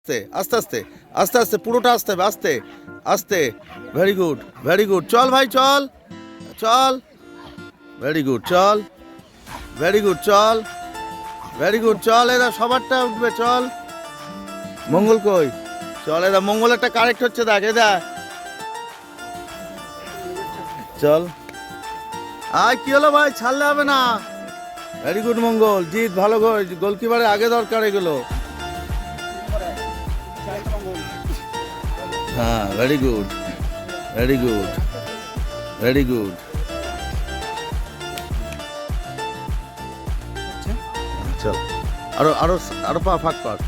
আস্তে আস্তে আস্তে আস্তে পুরোটা আসতে হবে, আস্তে আস্তে। Very good, very good. চল ভাই, চল চল। ভেরি গুড, চল। ভেরি গুড, চল। ভেরি গুড, চল। এরা সবারটা উঠবে, চল। মঙ্গল কই? চল, এরা মঙ্গল একটা কারেক্ট হচ্ছে, দেখ এ দেখ। চল। আর কি হলো ভাই, ছাড়লে হবে না। ভেরি গুড মঙ্গল, জিত ভালো গোল। গোলকিপারের আগে দরকার এগুলো। হ্যাঁ, very good, very good, very good. চল, আরো আরো আরো পা ফাঁক কর।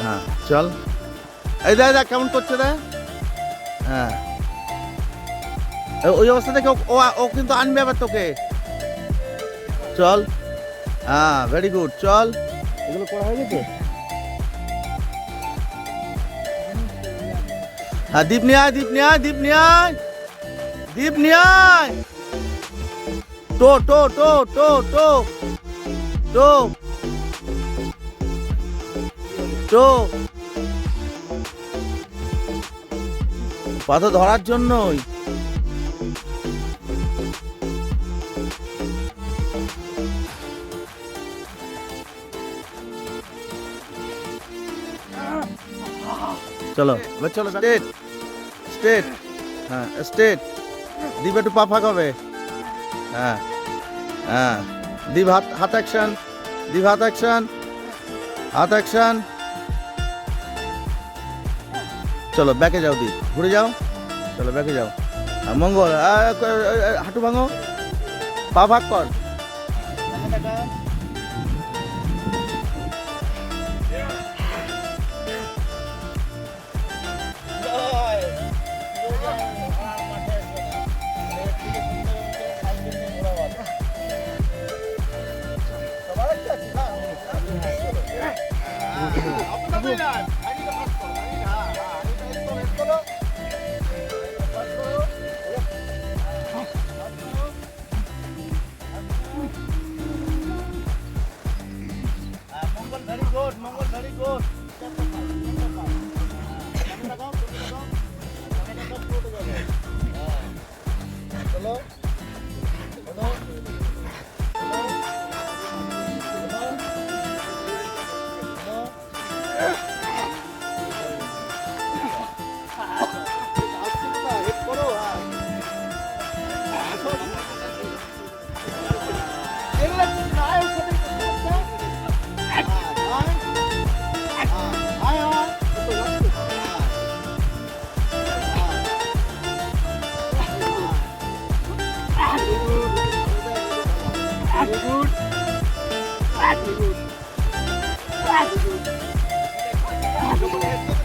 হ্যাঁ, চল। এই দেখ দেখ কেমন করছে রে। হ্যাঁ, ওই অবস্থা থেকে ও কিন্তু আনবে আবার তোকে। চল। হ্যাঁ, ভেরি গুড, চল। এগুলো করা হয়ে গেছে। হ্যাঁ, দীপ নিয়ে আয়, দীপ নিয়ে আয়, দীপ নিয়ে আয়, দীপ নিয়ে আয়। টো টো টো টো টো টো টো। পাথর ধরার জন্যই। চলো এবার চলো, স্টেট স্টেট। হ্যাঁ, স্টেট। দীপ একটু পা ফাঁক হবে। হ্যাঁ হ্যাঁ, দীপ হাত হাত অ্যাকশন। দীপ হাত অ্যাকশন, হাত অ্যাকশন। চলো ব্যাকে যাও, দীপ ঘুরে যাও। চলো ব্যাকে যাও। মঙ্গল হাঁটু ভাঙো, পা ভাগ কর। মঙ্গল ভেরি গুড। চলো good.